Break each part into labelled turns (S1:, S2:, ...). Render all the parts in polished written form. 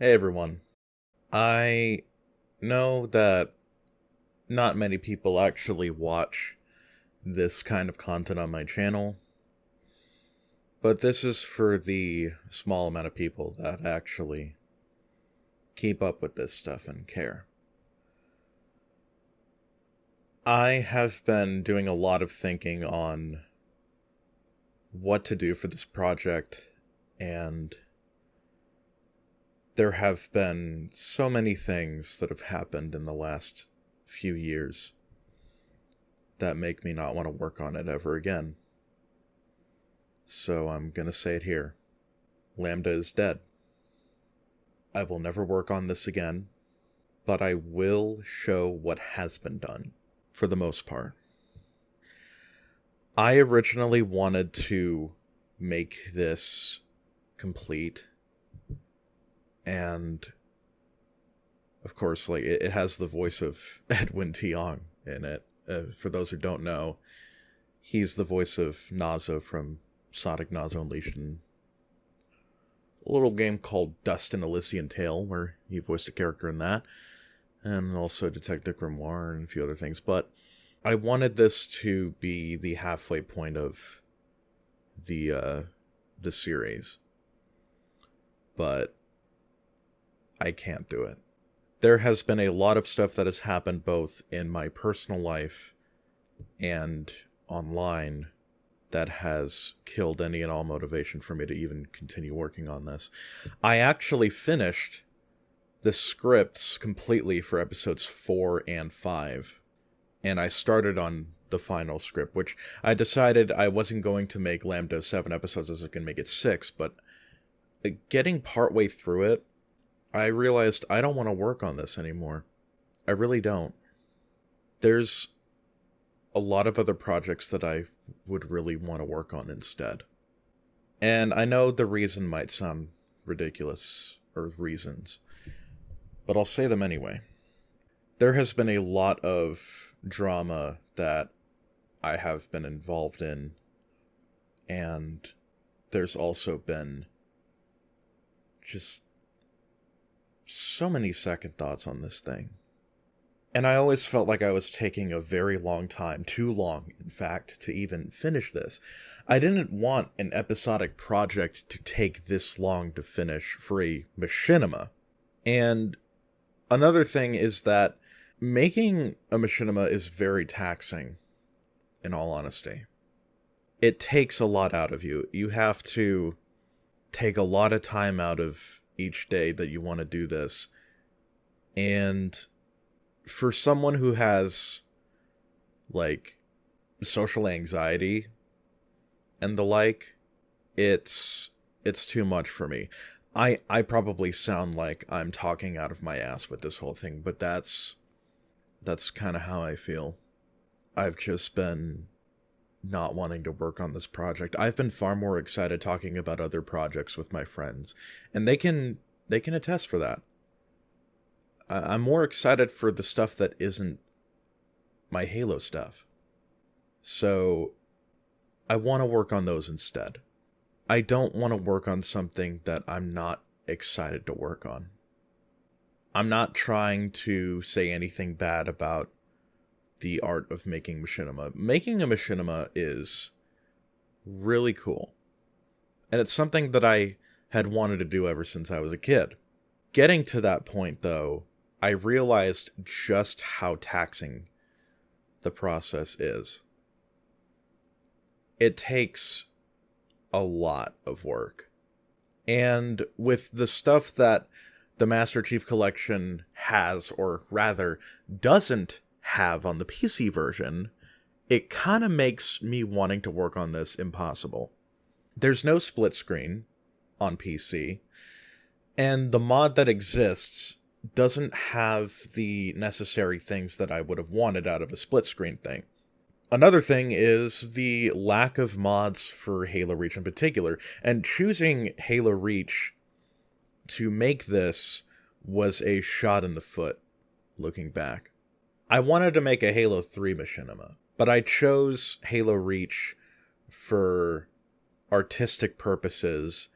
S1: Hey everyone. I know that not many people actually watch this kind of content on my channel, but this is for the small amount of people that actually keep up with this stuff and care. I have been doing a lot of thinking on what to do for this project, and there have been so many things that have happened in the last few years that make me not want to work on it ever again. So I'm gonna say it here. Lambda is dead. I will never work on this again, but I will show what has been done, for the most part. I originally wanted to make this complete, and of course, it has the voice of Edwin Tiong in it. For those who don't know, he's the voice of Nazo from Sonic Nazo Unleashed, and a little game called Dust and Elysian Tale, where he voiced a character in that, and also Detective Grimoire and a few other things. But I wanted this to be the halfway point of the series, but I can't do it. There has been a lot of stuff that has happened both in my personal life and online that has killed any and all motivation for me to even continue working on this. I actually finished the scripts completely for episodes 4 and 5, and I started on the final script, which I decided I wasn't going to make Lambda 7 episodes, as I can make it 6, but getting partway through it, I realized I don't want to work on this anymore. I really don't. There's a lot of other projects that I would really want to work on instead. And I know the reason might sound ridiculous, or reasons, but I'll say them anyway. There has been a lot of drama that I have been involved in, and there's also been just so many second thoughts on this thing. And I always felt like I was taking a very long time, too long, in fact, to even finish this. I didn't want an episodic project to take this long to finish for a machinima. And another thing is that making a machinima is very taxing, in all honesty. It takes a lot out of you. You have to take a lot of time out of each day that you want to do this. And for someone who has, social anxiety and the like, it's too much for me. I probably sound like I'm talking out of my ass with this whole thing, but that's kind of how I feel. I've just been not wanting to work on this project. I've been far more excited talking about other projects with my friends, and they can attest for that. I'm more excited for the stuff that isn't my Halo stuff. So I want to work on those instead. I don't want to work on something that I'm not excited to work on. I'm not trying to say anything bad about the art of making machinima. Making a machinima is really cool. And it's something that I had wanted to do ever since I was a kid. Getting to that point, though, I realized just how taxing the process is. It takes a lot of work. And with the stuff that the Master Chief Collection has, or rather, doesn't have on the PC version, it kind of makes me wanting to work on this impossible. There's no split screen on PC, and the mod that exists doesn't have the necessary things that I would have wanted out of a split screen thing. Another thing is the lack of mods for Halo Reach in particular, and choosing Halo Reach to make this was a shot in the foot, looking back. I wanted to make a Halo 3 machinima, but I chose Halo Reach for artistic purposes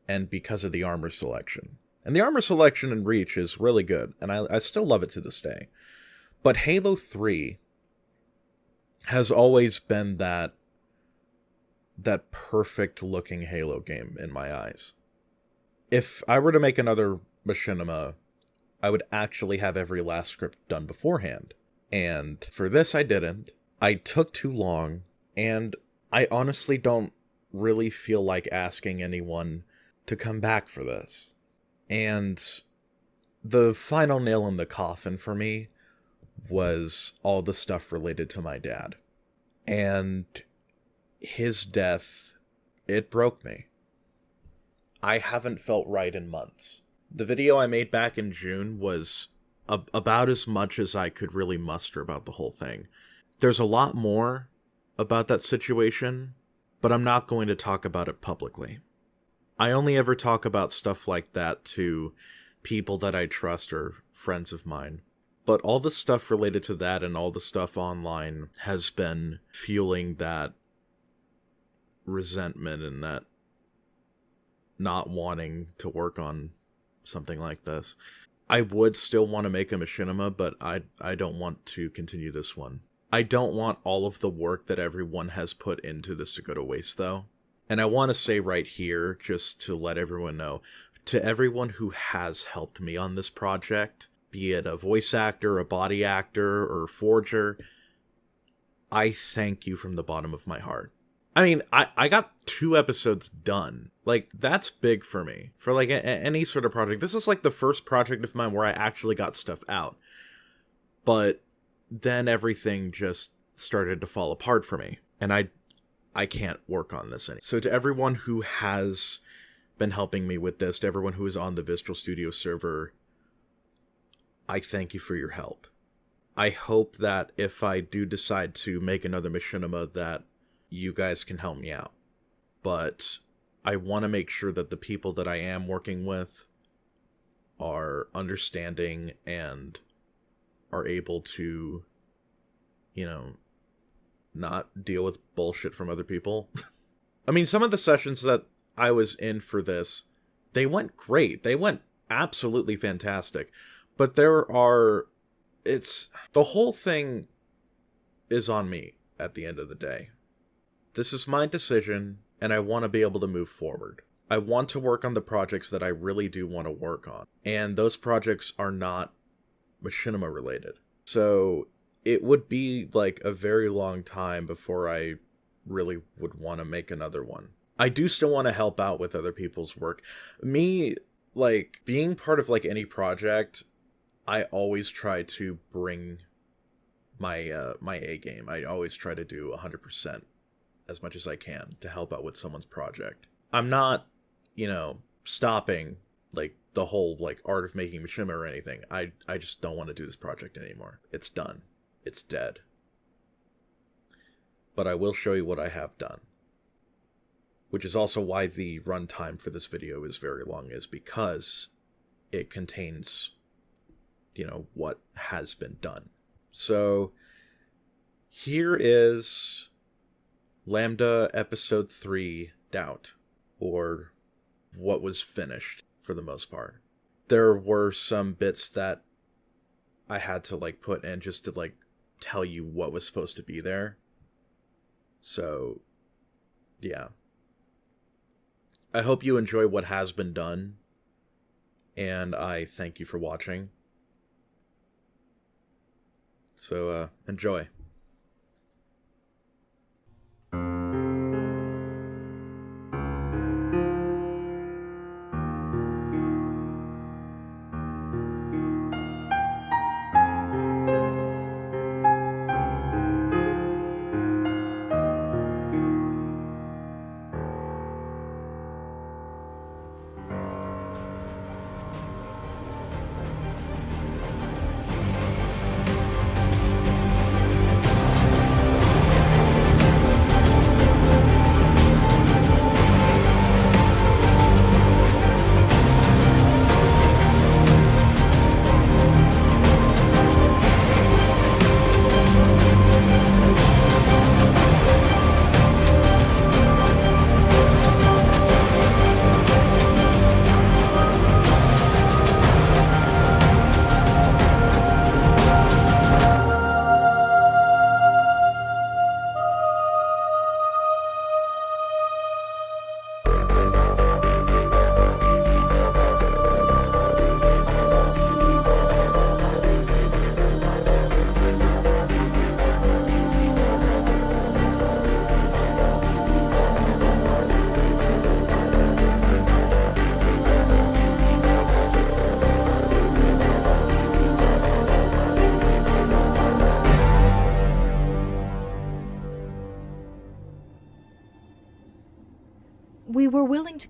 S1: and because of the armor selection. And the armor selection in Reach is really good, and I still love it to this day. But Halo 3 has always been that perfect looking Halo game in my eyes. If I were to make another machinima, I would actually have every last script done beforehand. And for this, I didn't. I took too long, and I honestly don't really feel like asking anyone to come back for this. And the final nail in the coffin for me was all the stuff related to my dad. And his death, it broke me. I haven't felt right in months. The video I made back in June was about as much as I could really muster about the whole thing. There's a lot more about that situation, but I'm not going to talk about it publicly. I only ever talk about stuff like that to people that I trust or friends of mine. But all the stuff related to that and all the stuff online has been fueling that resentment and that not wanting to work on something like this. I would still want to make a machinima, but I don't want to continue this one. I don't want all of the work that everyone has put into this to go to waste, though. And I want to say right here, just to let everyone know, to everyone who has helped me on this project, be it a voice actor, a body actor, or forger, I thank you from the bottom of my heart. I mean, I got 2 episodes done. Like, that's big for me. For, like, any sort of project. This is, like, the first project of mine where I actually got stuff out. But then everything just started to fall apart for me. And I can't work on this anymore. So to everyone who has been helping me with this, to everyone who is on the Visual Studio server, I thank you for your help. I hope that if I do decide to make another machinima that you guys can help me out. But I want to make sure that the people that I am working with are understanding and are able to, you know, not deal with bullshit from other people. I mean, some of the sessions that I was in for this, they went great. They went absolutely fantastic. But the whole thing is on me at the end of the day. This is my decision, and I want to be able to move forward. I want to work on the projects that I really do want to work on. And those projects are not machinima related. So it would be like a very long time before I really would want to make another one. I do still want to help out with other people's work. Me, like, being part of like any project, I always try to bring my my A game. I always try to do 100% as much as I can to help out with someone's project. I'm not, stopping like the whole like art of making machinima or anything. I just don't want to do this project anymore. It's done. It's dead. But I will show you what I have done. Which is also why the runtime for this video is very long, is because it contains, what has been done. So here is Lambda Episode 3 Doubt, or what was finished for the most part. There were some bits that I had to like put in just to like tell you what was supposed to be there. So, yeah. I hope you enjoy what has been done, and I thank you for watching. So, enjoy.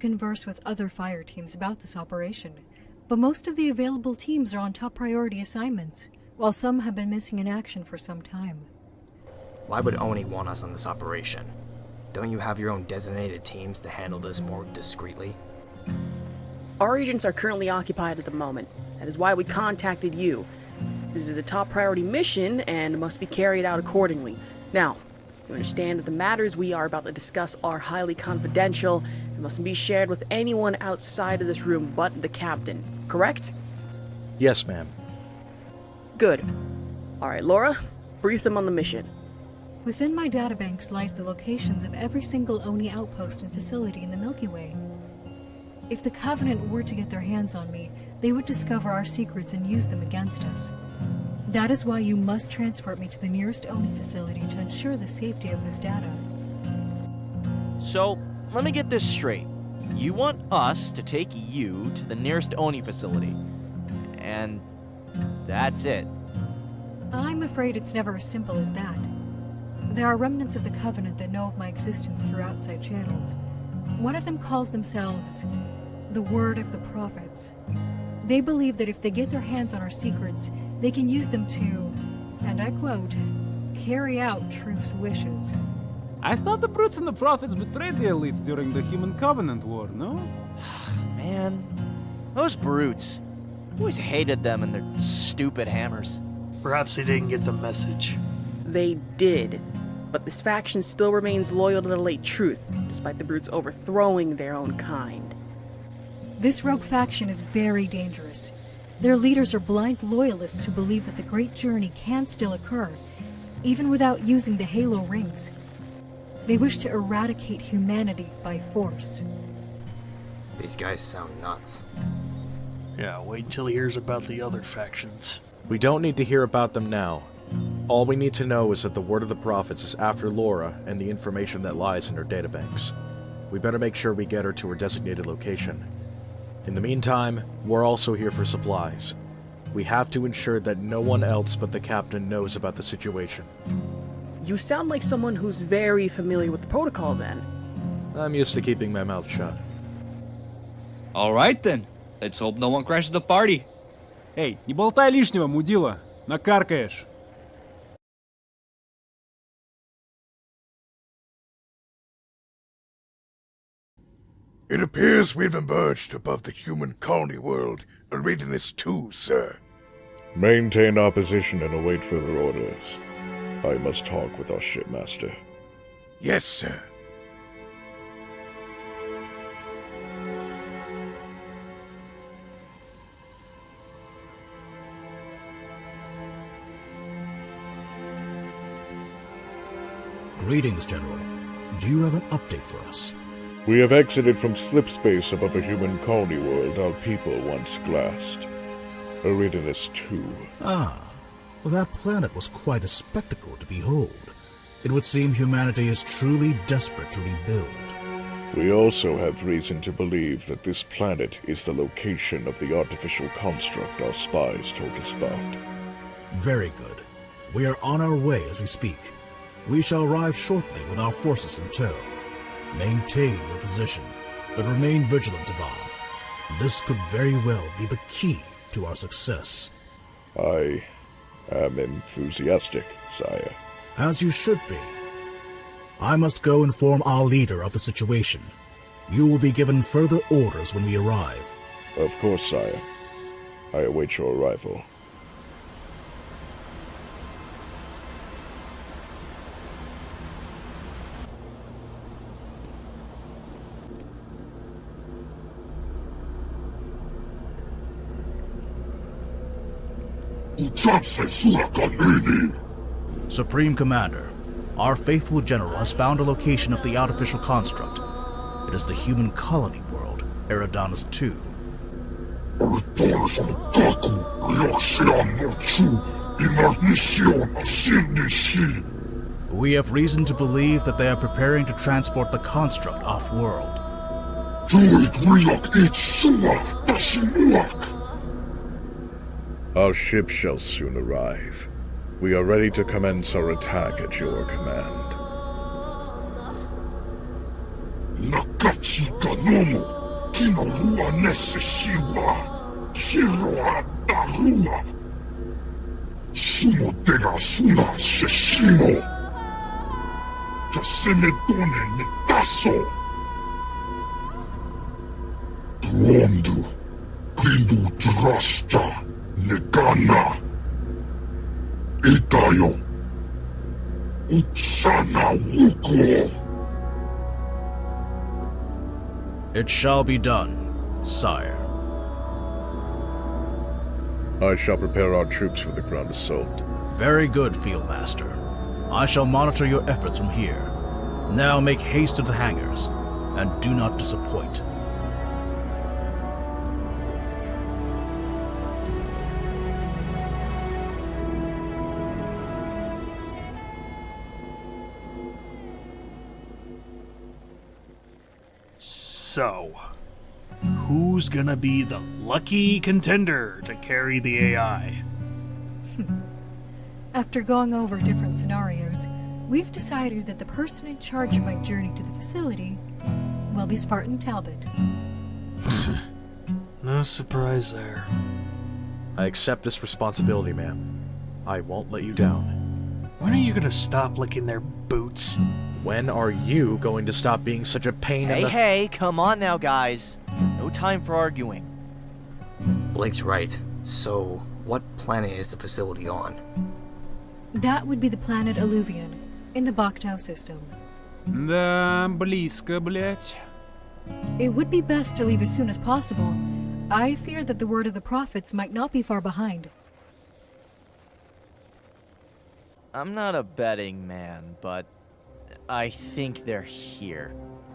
S2: converse with other fire teams about this operation, but most of the available teams are on top priority assignments, while some have been missing in action for some time.
S3: Why would Oni want us on this operation? Don't you have your own designated teams to handle this more discreetly?
S4: Our agents are currently occupied at the moment. That is why we contacted you. This is a top priority mission and must be carried out accordingly. Now, you understand that the matters we are about to discuss are highly confidential and mustn't be shared with anyone outside of this room but the captain, correct?
S1: Yes, ma'am.
S4: Good. Alright, Laura, brief them on the mission.
S2: Within my databanks lies the locations of every single Oni outpost and facility in the Milky Way. If the Covenant were to get their hands on me, they would discover our secrets and use them against us. That is why you must transport me to the nearest Oni facility to ensure the safety of this data.
S5: So, let me get this straight. You want us to take you to the nearest Oni facility. And that's it.
S2: I'm afraid it's never as simple as that. There are remnants of the Covenant that know of my existence through outside channels. One of them calls themselves the Word of the Prophets. They believe that if they get their hands on our secrets, they can use them to, and I quote, carry out Truth's wishes.
S6: I thought the Brutes and the Prophets betrayed the elites during the Human Covenant War, no?
S5: Man, those brutes. Always hated them and their stupid hammers.
S7: Perhaps they didn't get the message.
S4: They did. But this faction still remains loyal to the late Truth, despite the Brutes overthrowing their own kind.
S2: This rogue faction is very dangerous. Their leaders are blind loyalists who believe that the Great Journey can still occur, even without using the Halo rings. They wish to eradicate humanity by force.
S3: These guys sound nuts.
S7: Yeah, wait until he hears about the other factions.
S1: We don't need to hear about them now. All we need to know is that the Word of the Prophets is after Laura and the information that lies in her databanks. We better make sure we get her to her designated location. In the meantime, we're also here for supplies. We have to ensure that no one else but the captain knows about the situation.
S4: You sound like someone who's very familiar with the protocol then.
S1: I'm used to keeping my mouth shut.
S8: Alright then. Let's hope no one crashes the party.
S6: Эй, не болтай лишнего, мудила. Накаркаешь.
S9: It appears we've emerged above the human colony world in readiness 2, sir.
S10: Maintain our position and await further orders. I must talk with our shipmaster.
S9: Yes, sir.
S11: Greetings, General. Do you have an update for us?
S10: We have exited from slipspace above a human colony world our people once glassed. Eridanus 2.
S11: Ah, well, that planet was quite a spectacle to behold. It would seem humanity is truly desperate to rebuild.
S10: We also have reason to believe that this planet is the location of the artificial construct our spies told us about.
S11: Very good. We are on our way as we speak. We shall arrive shortly with our forces in tow. Maintain your position, but remain vigilant, Yvonne. This could very well be the key to our success.
S10: I am enthusiastic, sire.
S11: As you should be. I must go inform our leader of the situation. You will be given further orders when we arrive.
S10: Of course, sire. I await your arrival.
S11: Supreme Commander, our faithful general has found a location of the artificial construct. It is the human colony world, Eridanus 2. We have reason to believe that they are preparing to transport the construct off-world.
S10: Our ship shall soon arrive. We are ready to commence our attack at your command.
S9: Nakachi Ganomo, Kino Rua Nese Shiwa, Shiroa Darua, Sumo Dega Suna Shishimo, Jasenedone Netaso, Tuondu, Grindu Drasta, Negana, Itayo, Utsana Wuko.
S11: It shall be done, sire.
S10: I shall prepare our troops for the ground assault.
S11: Very good, Fieldmaster. I shall monitor your efforts from here. Now make haste to the hangars, and do not disappoint.
S7: So, who's gonna be the lucky contender to carry the AI?
S2: After going over different scenarios, we've decided that the person in charge of my journey to the facility will be Spartan Talbot.
S7: No surprise there.
S1: I accept this responsibility, ma'am. I won't let you down.
S7: When are you gonna stop licking their boots?
S1: When are you going to stop being such a pain in the...
S5: Hey, come on now, guys. No time for arguing.
S3: Blake's right. So, what planet is the facility on?
S2: That would be the planet Alluvion, in the Bakhtaw system.
S6: Да, близко, блять.
S2: It would be best to leave as soon as possible. I fear that the word of the prophets might not be far behind.
S5: I'm not a betting man, but I think they're here.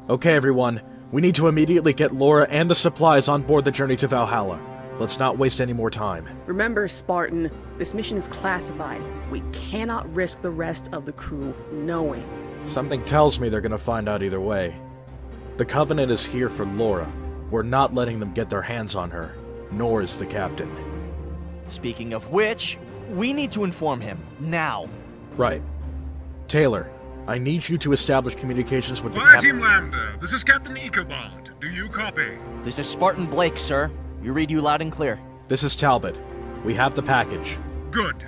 S1: Okay, everyone. We need to immediately get Laura and the supplies on board the journey to Valhalla. Let's not waste any more time.
S4: Remember, Spartan, this mission is classified. We cannot risk the rest of the crew knowing.
S1: Something tells me they're gonna find out either way. The Covenant is here for Laura. We're not letting them get their hands on her, nor is the captain.
S5: Speaking of which, we need to inform him, now.
S1: Right. Taylor, I need you to establish communications with the
S12: Fire
S1: captain.
S12: Team Lambda, this is Captain Ichabod. Do you copy?
S5: This is Spartan Blake, sir. We read you loud and clear.
S1: This is Talbot. We have the package.
S12: Good.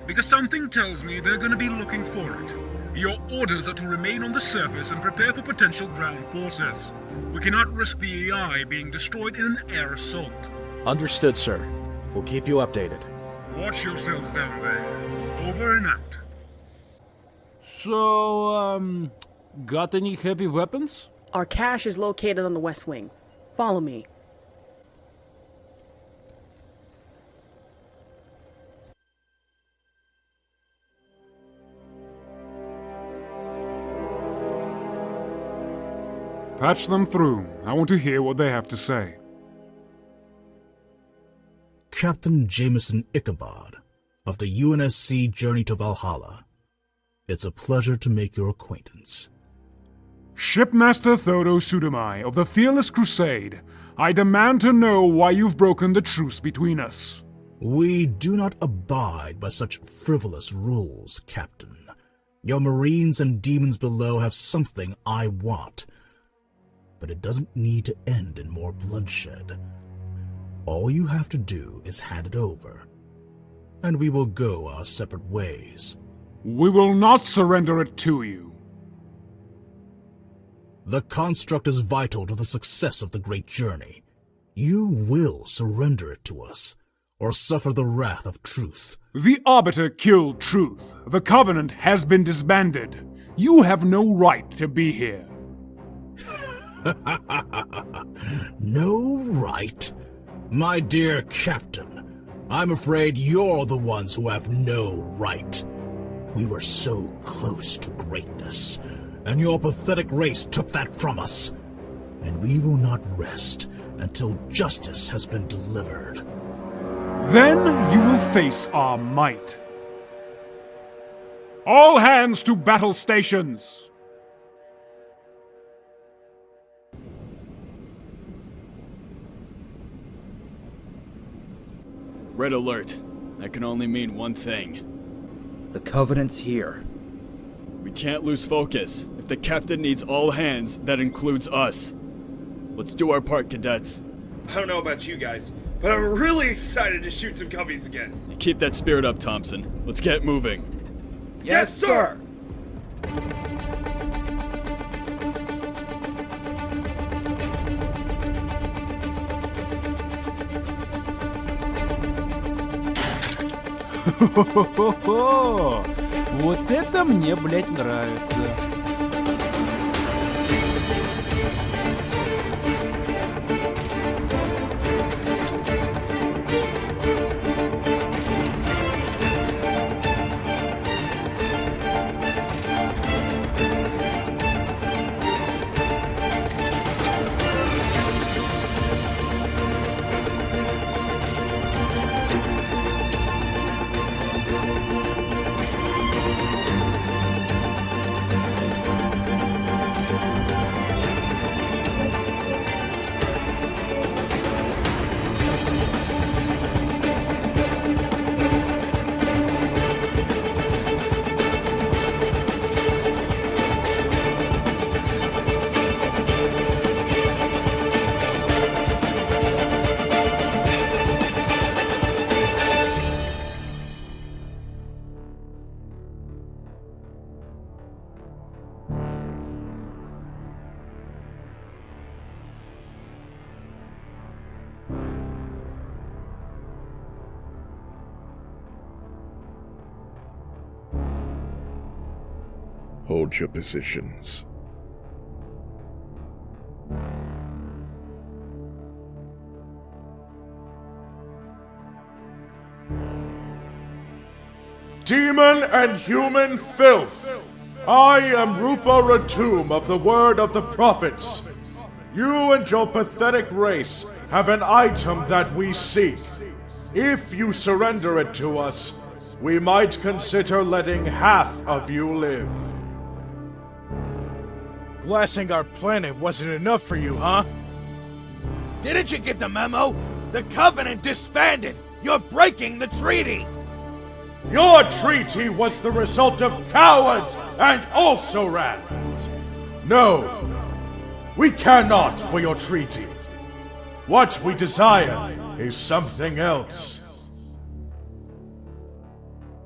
S12: Because something tells me they're gonna be looking for it. Your orders are to remain on the surface and prepare for potential ground forces. We cannot risk the AI being destroyed in an air assault.
S1: Understood, sir. We'll keep you updated.
S12: Watch yourselves down there. Over and out.
S6: So, got any heavy weapons?
S4: Our cache is located on the west wing. Follow me.
S12: Patch them through. I want to hear what they have to say.
S11: Captain Jameson Ichabod, of the UNSC Journey to Valhalla. It's a pleasure to make your acquaintance.
S12: Shipmaster Thodo Sudamai of the Fearless Crusade, I demand to know why you've broken the truce between us.
S11: We do not abide by such frivolous rules, Captain. Your Marines and demons below have something I want, but it doesn't need to end in more bloodshed. All you have to do is hand it over, and we will go our separate ways.
S12: We will not surrender it to you.
S11: The construct is vital to the success of the great journey. You will surrender it to us, or suffer the wrath of truth.
S12: The Arbiter killed Truth. The Covenant has been disbanded. You have no right to be here.
S11: No right? My dear Captain, I'm afraid you're the ones who have no right. We were so close to greatness, and your pathetic race took that from us. And we will not rest until justice has been delivered.
S12: Then you will face our might. All hands to battle stations!
S13: Red alert. That can only mean one thing.
S14: The Covenant's here.
S13: We can't lose focus. If If the captain needs all hands, that includes us. Let's do our part, cadets.
S14: I don't know about you guys, but I'm really excited to shoot some cubbies again.
S13: You keep that spirit up, Thompson. Let's get moving.
S14: Yes, sir!
S6: Хо-хо-хо-хо! Вот это мне, блядь, нравится.
S10: Hold your positions.
S9: Demon and human filth! I am Rupa Ratum of the Word of the Prophets. You and your pathetic race have an item that we seek. If you surrender it to us, we might consider letting half of you live.
S15: Glassing our planet wasn't enough for you, huh? Didn't you get the memo? The Covenant disbanded! You're breaking the treaty!
S9: Your treaty was the result of cowards and also-rans! No, we care not for your treaty. What we desire is something else.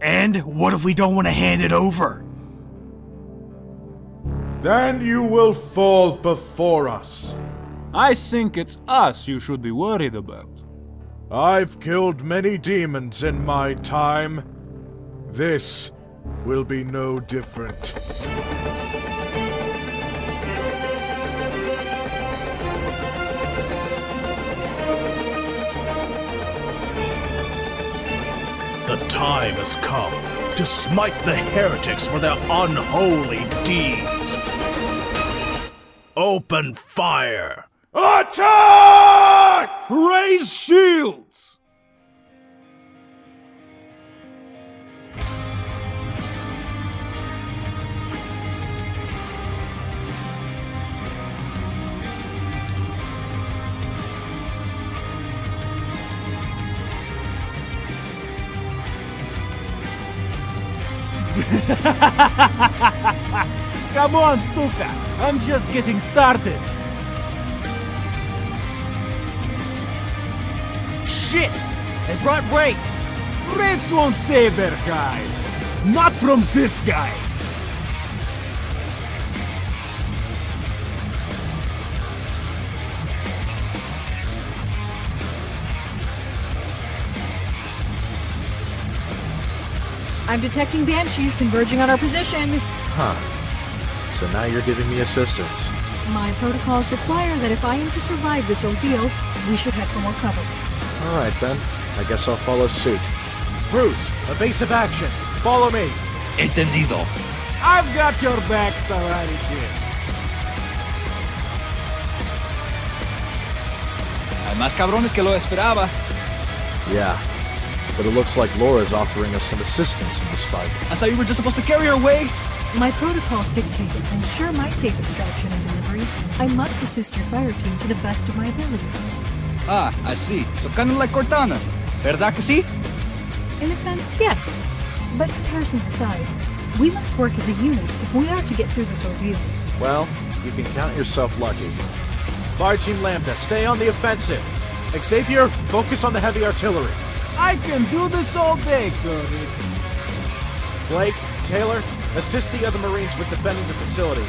S7: And what if we don't want to hand it over?
S9: Then you will fall before us.
S6: I think it's us you should be worried about.
S9: I've killed many demons in my time. This will be no different.
S11: The time has come to smite the heretics for their unholy deeds. Open fire!
S9: Attack!
S6: Raise shields! Come on, suka! I'm just getting started!
S5: Shit! They brought Wraiths!
S6: Wraiths won't save their hides! Not from this guy!
S2: I'm detecting banshees converging on our position.
S1: Huh. So now you're giving me assistance.
S2: My protocols require that if I am to survive this ordeal, we should head for more cover.
S1: Alright then. I guess I'll follow suit.
S15: Brutes, evasive action. Follow me.
S8: Entendido.
S6: I've got your back, Stavarishi.
S8: Hay más cabrones que lo esperaba.
S1: Yeah. But it looks like Laura's offering us some assistance in this fight.
S8: I thought you were just supposed to carry her away.
S2: My protocols dictate that to ensure my safe extraction and delivery, I must assist your fire team to the best of my ability.
S8: Ah, I see. So kind of like Cortana. ¿Verdad que sí?
S2: In a sense, yes. But comparisons aside, We must work as a unit if we are to get through this ordeal.
S15: Well, you can count yourself lucky. Fire Team Lambda, stay on the offensive. Xavier, focus on the heavy artillery.
S6: I can do this all day, Cody.
S15: Blake, Taylor, assist the other Marines with defending the facility.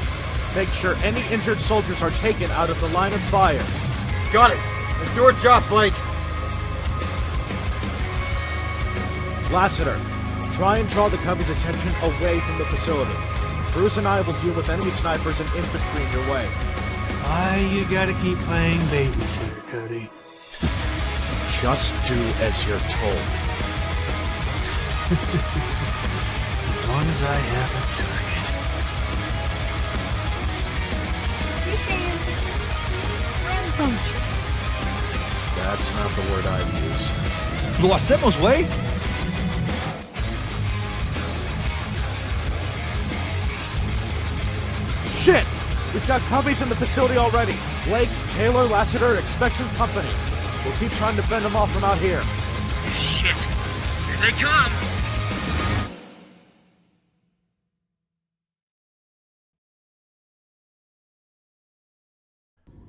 S15: Make sure any injured soldiers are taken out of the line of fire.
S3: Got it! It's your job, Blake!
S15: Lassiter, try and draw the Covey's attention away from the facility. Bruce and I will deal with enemy snipers and infantry in your way.
S7: You gotta keep playing babysitter, Cody.
S15: Just do as you're told.
S7: As long as I have a target.
S2: He seems rambunctious.
S15: That's not the word I'd use.
S8: Lo hacemos, güey.
S15: Shit! We've got Coveys in the facility already. Blake, Taylor, Lassiter, expect some company. We'll keep trying to fend them off from out here.
S12: Shit! Here they come!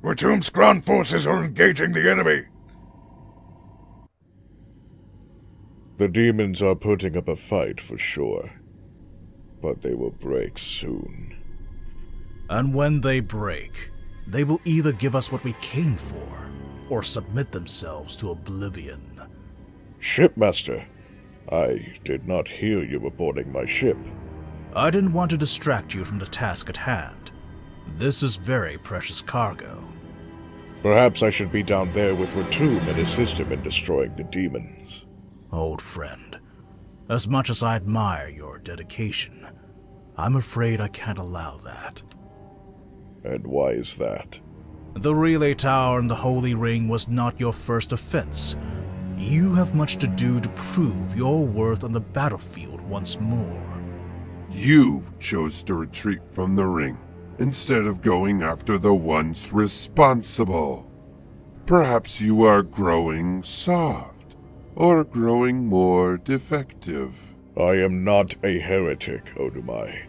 S9: Ratum's ground forces are engaging the enemy.
S10: The demons are putting up a fight for sure, but they will break soon.
S11: And when they break, they will either give us what we came for, or submit themselves to oblivion.
S10: Shipmaster, I did not hear you were boarding my ship.
S11: I didn't want to distract you from the task at hand. This is very precious cargo.
S10: Perhaps I should be down there with Ratum and assist him in destroying the demons.
S11: Old friend, as much as I admire your dedication, I'm afraid I can't allow that.
S10: And why is that?
S11: The relay tower and the Holy Ring was not your first offense. You have much to do to prove your worth on the battlefield once more.
S16: You chose to retreat from the ring, instead of going after the ones responsible. Perhaps you are growing soft, or growing more defective.
S10: I am not a heretic, Odumai.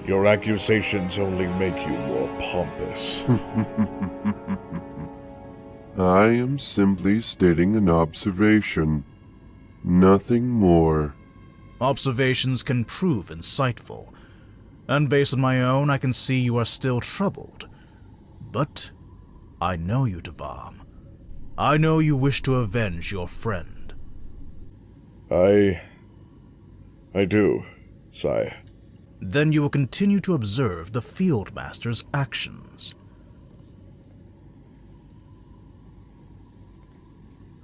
S10: Your accusations only make you more pompous.
S16: I am simply stating an observation. Nothing more.
S11: Observations can prove insightful, and based on my own, I can see you are still troubled. But I know you, Devam. I know you wish to avenge your friend.
S10: I do, sire.
S11: Then you will continue to observe the Field Master's actions.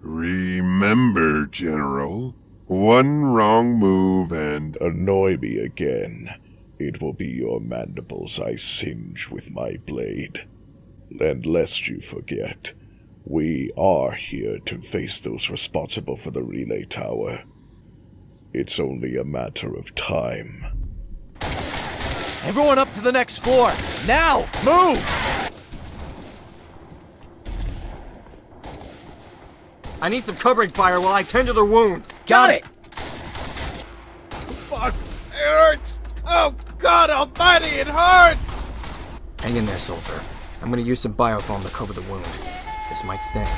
S16: Remember, General, one wrong move and...
S10: Annoy me again. It will be your mandibles I singe with my blade. And lest you forget, we are here to face those responsible for the relay tower. It's only a matter of time.
S5: Everyone up to the next floor! Now! Move!
S3: I need some covering fire while I tend to their wounds.
S5: Got it!
S15: Fuck! It hurts! Oh, God almighty, it hurts!
S3: Hang in there, soldier. I'm gonna use some biofoam to cover the wound. This might sting.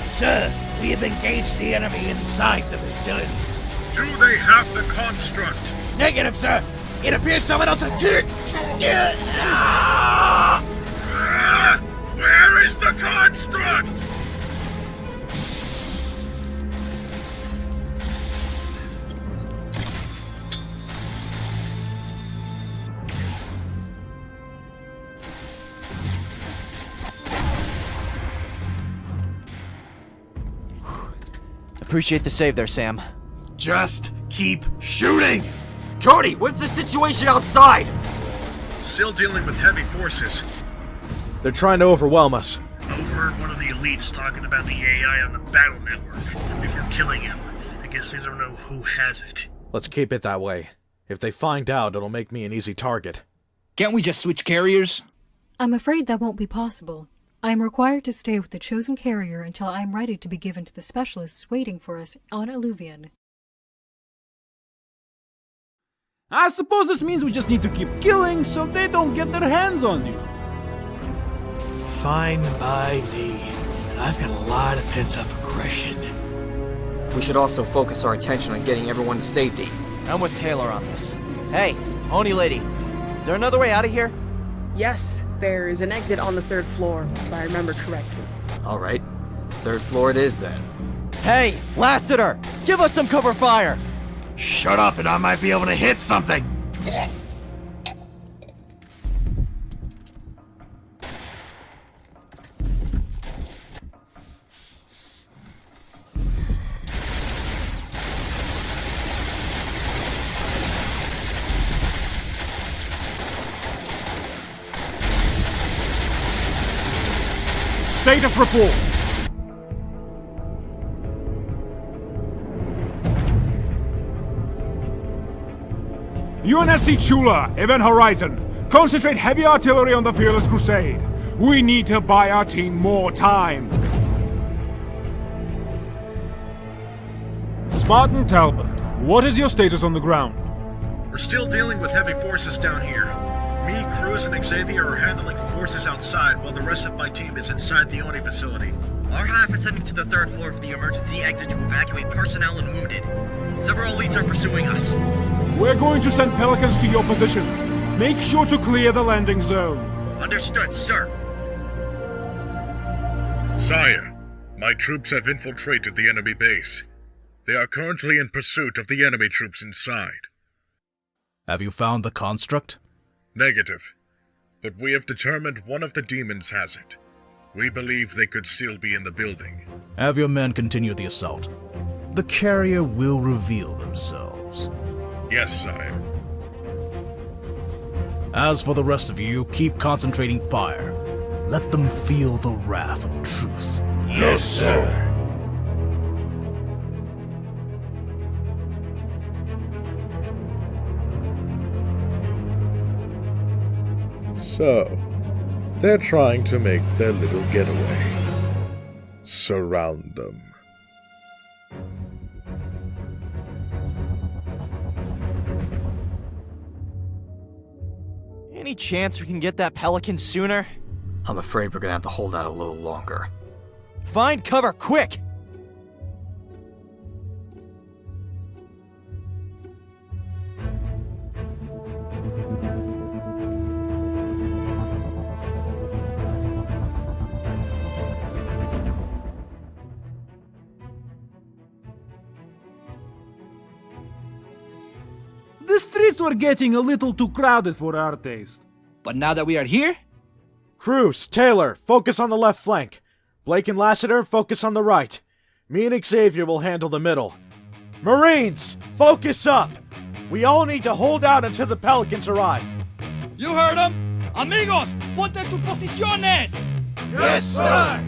S15: Sir, we have engaged the enemy inside the facility.
S12: Do they have the construct?
S15: Negative, sir! It appears someone else has...
S12: Where is the construct?
S5: Appreciate the save there, Sam.
S7: Just keep shooting!
S3: Cody, what's the situation outside?
S12: Still dealing with heavy forces.
S15: They're trying to overwhelm us.
S17: Overheard one of the elites talking about the AI on the battle network before killing him. I guess they don't know who has it.
S15: Let's keep it that way. If they find out, it'll make me an easy target.
S8: Can't we just switch carriers?
S2: I'm afraid that won't be possible. I am required to stay with the chosen carrier until I am ready to be given to the specialists waiting for us on Illuvian.
S6: I suppose this means we just need to keep killing so they don't get their hands on you.
S17: Fine by me. And I've got a lot of pent-up aggression.
S3: We should also focus our attention on getting everyone to safety.
S5: I'm with Taylor on this. Hey, Oni lady, is there another way out of here?
S4: Yes, there is an exit on the 3rd floor, if I remember correctly.
S3: Alright, 3rd floor it is then.
S5: Hey, Lassiter, give us some cover fire!
S17: Shut up and I might be able to hit something!
S9: Status report. UNSC Chula, Event Horizon. Concentrate heavy artillery on the Fearless Crusade. We need to buy our team more time. Spartan Talbot, what is your status on the ground?
S12: We're still dealing with heavy forces down here. Me, Cruz, and Xavier are handling forces outside while the rest of my team is inside the Oni facility.
S18: Our half is heading to the 3rd floor for the emergency exit to evacuate personnel and wounded. Several elites are pursuing us.
S9: We're going to send Pelicans to your position. Make sure to clear the landing zone.
S18: Understood, sir.
S12: Sire, my troops have infiltrated the enemy base. They are currently in pursuit of the enemy troops inside.
S11: Have you found the construct?
S12: Negative. But we have determined one of the demons has it. We believe they could still be in the building.
S11: Have your men continue the assault. The carrier will reveal themselves.
S12: Yes, sire.
S11: As for the rest of you, keep concentrating fire. Let them feel the wrath of truth.
S10: Yes, sir.
S1: So, they're trying to make their little getaway. Surround them.
S5: Any chance we can get that Pelican sooner?
S3: I'm afraid we're gonna have to hold out a little longer.
S5: Find cover, quick!
S6: The streets were getting a little too crowded for our taste.
S8: But now that we are here?
S15: Cruz, Taylor, focus on the left flank. Blake and Lassiter, focus on the right. Me and Xavier will handle the middle. Marines, focus up! We all need to hold out until the Pelicans arrive.
S8: You heard him! Amigos, ponte tus posiciones!
S15: Yes, sir!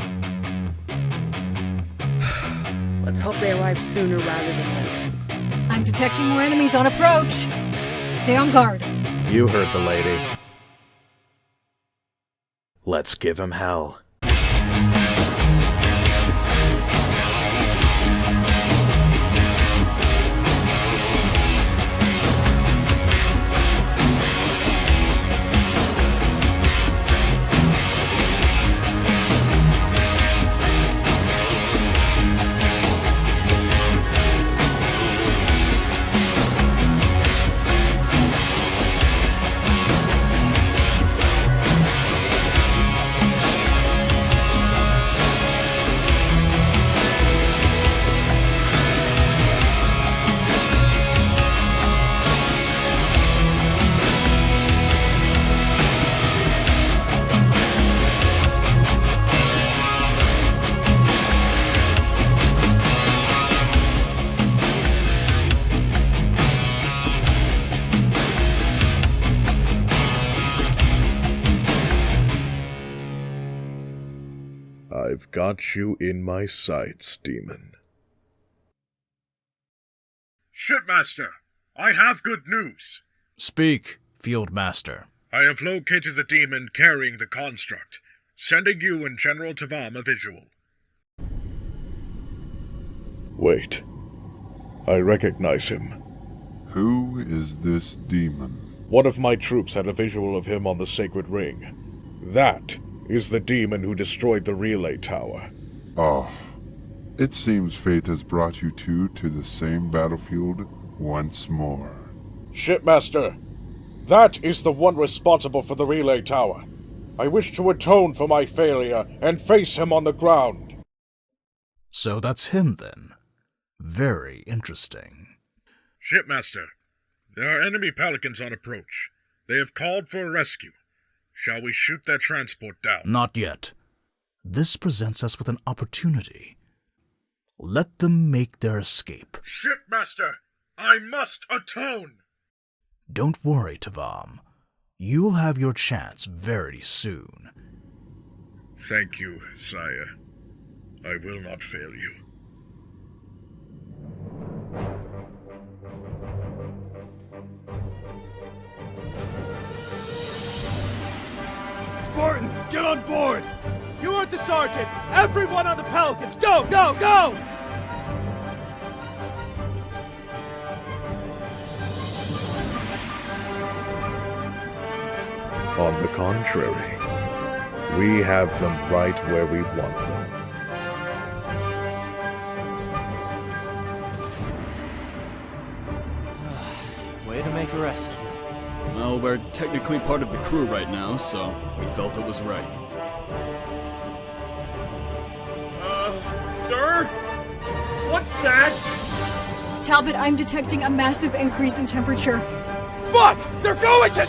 S4: Let's hope they arrive sooner rather than later.
S2: I'm detecting more enemies on approach. Stay on guard.
S1: You heard the lady. Let's give him hell. I've got you in my sights, demon.
S12: Shipmaster, I have good news.
S11: Speak, Field Master.
S12: I have located the demon carrying the construct, sending you and General Tavam a visual.
S10: Wait. I recognize him.
S16: Who is this demon?
S10: One of my troops had a visual of him on the sacred ring. That is the demon who destroyed the relay tower.
S16: Ah, it seems fate has brought you two to the same battlefield once more.
S10: Shipmaster, that is the one responsible for the relay tower. I wish to atone for my failure and face him on the ground.
S11: So that's him then. Very interesting.
S12: Shipmaster, there are enemy pelicans on approach. They have called for a rescue. Shall we shoot their transport down?
S11: Not yet. This presents us with an opportunity. Let them make their escape.
S12: Shipmaster, I must atone!
S11: Don't worry, Tavam. You'll have your chance very soon.
S12: Thank you, sire. I will not fail you.
S15: Spartans, get on board! You heard the sergeant! Everyone on the Pelicans, go, go, go!
S10: On the contrary, we have them right where we want them.
S5: Way to make a rescue.
S13: Well, we're technically part of the crew right now, so we felt it was right.
S14: Sir? What's that?
S2: Talbot, I'm detecting a massive increase in temperature.
S15: Fuck! They're going to...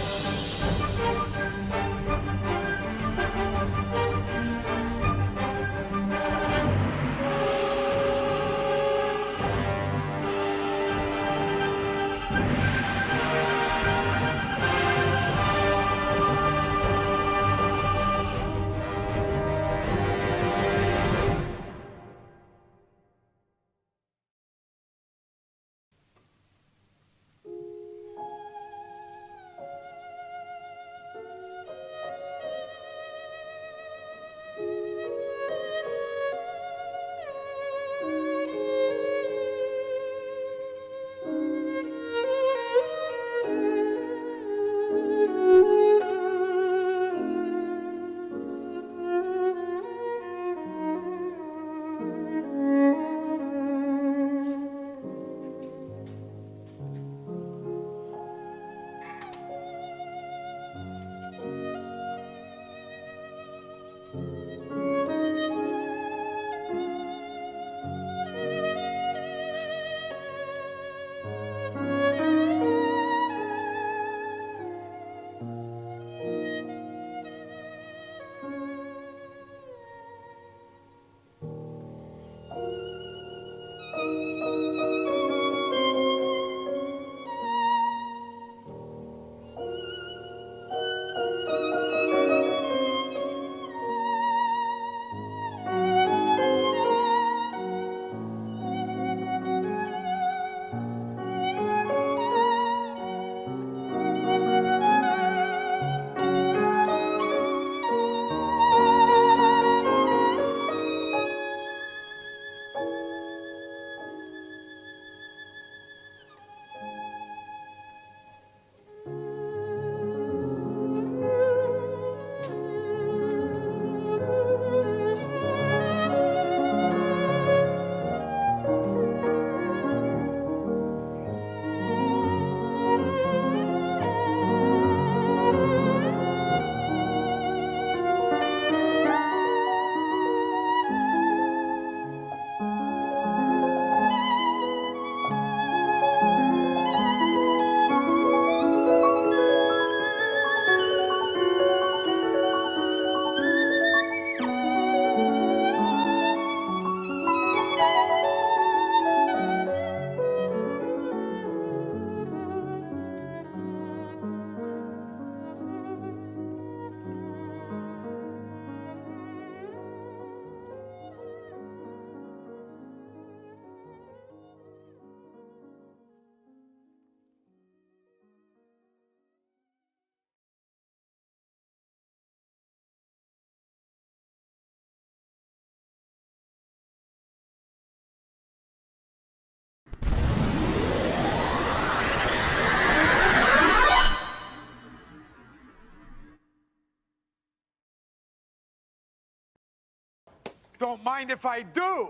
S19: Don't mind if I do!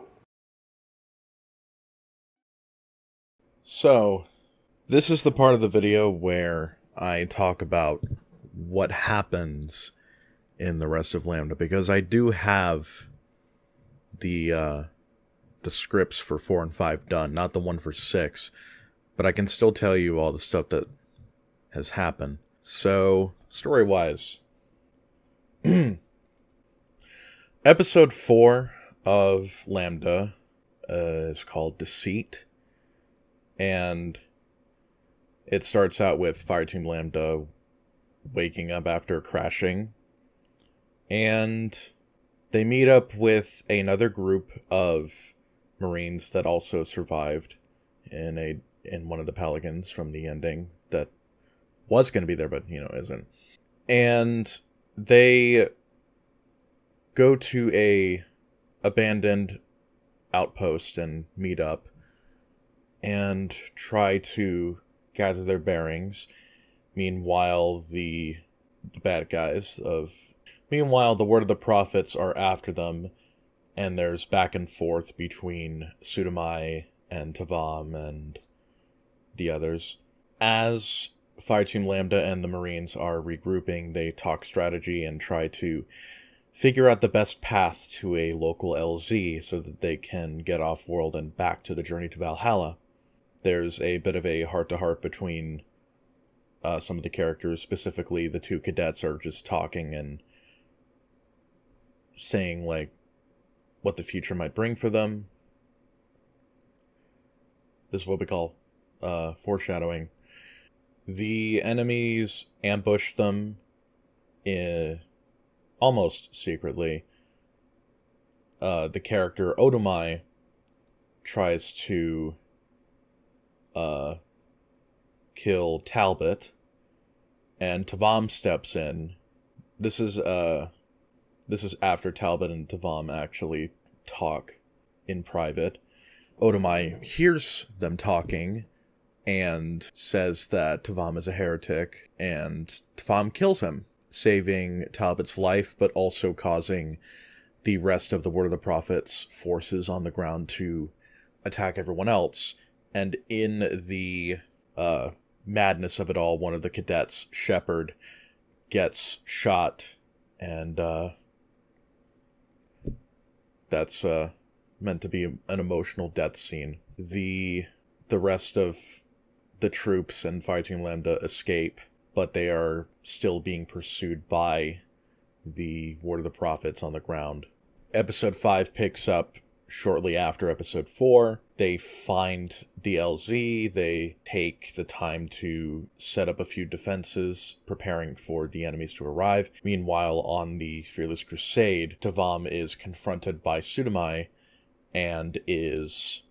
S1: So, this is the part of the video where I talk about what happens in the rest of Lambda, because I do have the scripts for 4 and 5 done, not the one for 6, but I can still tell you all the stuff that has happened. So, story-wise, Episode 4 of Lambda is called Deceit, and it starts out with Fireteam Lambda waking up after crashing, and they meet up with another group of Marines that also survived in one of the Pelicans from the ending that was going to be there, but, isn't. And they go to a abandoned outpost and meet up and try to gather their bearings. Meanwhile, the bad guys Meanwhile, the Word of the Prophets are after them, and there's back and forth between Sudomai and Tavam and the others. As Fireteam Lambda and the Marines are regrouping, they talk strategy and try to figure out the best path to a local LZ so that they can get off-world and back to the journey to Valhalla. There's a bit of a heart-to-heart between some of the characters. Specifically, the two cadets are just talking and saying, like, what the future might bring for them. This is what we call foreshadowing. The enemies ambush them almost secretly. The character Odomai tries to kill Talbot, and Tavam steps in. This is after Talbot and Tavam actually talk in private. Odomai hears them talking and says that Tavam is a heretic, and Tavam kills him, saving Talbot's life, but also causing the rest of the Word of the Prophets forces on the ground to attack everyone else. And in the madness of it all, one of the cadets, Shepard, gets shot, and that's meant to be an emotional death scene. The rest of the troops and Fireteam Lambda escape, but they are still being pursued by the Word of the Prophets on the ground. Episode 5 picks up shortly after Episode 4. They find the LZ, they take the time to set up a few defenses, preparing for the enemies to arrive. Meanwhile, on the Fearless Crusade, Tavam is confronted by Sudomai and is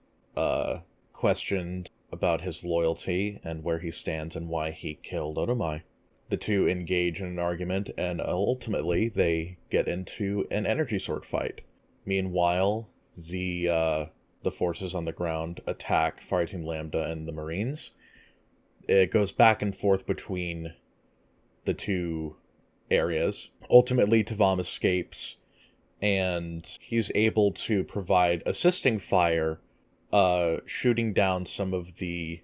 S1: questioned about his loyalty and where he stands and why he killed Odomai. The two engage in an argument, and ultimately they get into an energy sword fight. Meanwhile, the forces on the ground attack Fireteam Lambda and the Marines. It goes back and forth between the two areas. Ultimately, Tavam escapes, and he's able to provide assisting fire, shooting down some of the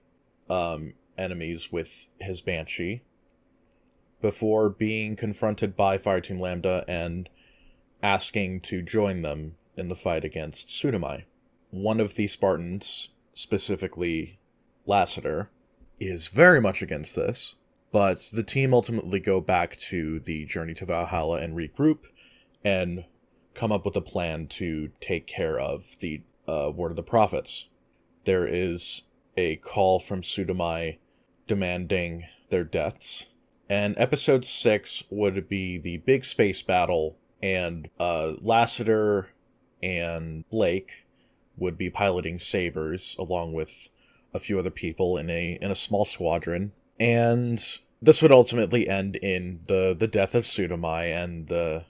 S1: enemies with his Banshee, before being confronted by Fireteam Lambda and asking to join them in the fight against Sudomai. One of the Spartans, specifically Lassiter, is very much against this, but the team ultimately go back to the journey to Valhalla and regroup and come up with a plan to take care of the Word of the Prophets. There is a call from Sudomai demanding their deaths. And Episode 6 would be the big space battle, and Lassiter and Blake would be piloting sabers along with a few other people in a small squadron. And this would ultimately end in the death of Sudomai and the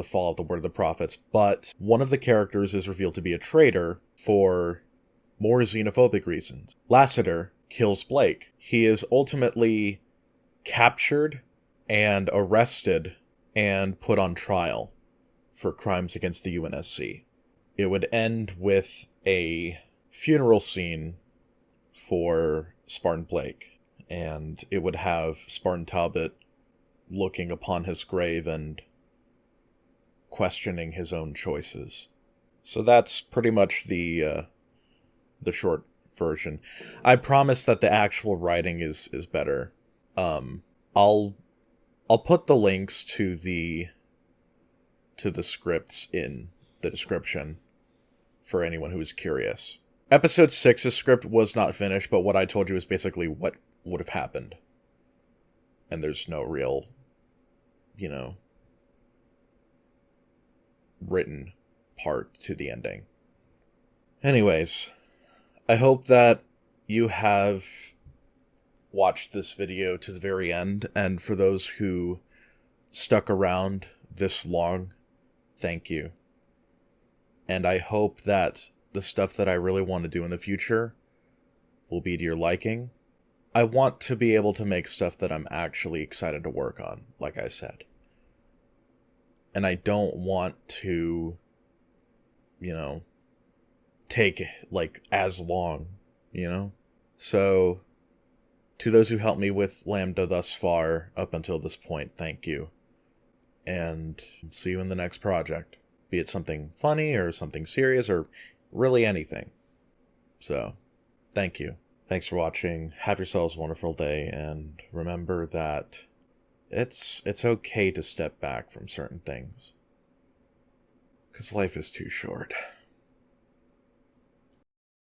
S1: fall of the Word of the Prophets. But one of the characters is revealed to be a traitor for more xenophobic reasons. Lassiter kills Blake. He is ultimately captured and arrested and put on trial for crimes against the UNSC. it would end with a funeral scene for Spartan Blake, and it would have Spartan Talbot looking upon his grave and questioning his own choices. So that's pretty much the short version. I promise that the actual writing is better. I'll put the links to the scripts in the description for anyone who's curious. Episode 6's script was not finished, but what I told you is basically what would have happened. And there's no real, written part to the ending. Anyways, I hope that you have watched this video to the very end, and for those who stuck around this long, thank you. And I hope that the stuff that I really want to do in the future will be to your liking. I want to be able to make stuff that I'm actually excited to work on, like I said. And I don't want to, take, as long, So, to those who helped me with Lambda thus far, up until this point, thank you. And see you in the next project. Be it something funny, or something serious, or really anything. So, thank you. Thanks for watching. Have yourselves a wonderful day, and remember that it's okay to step back from certain things. 'Cause life is too short.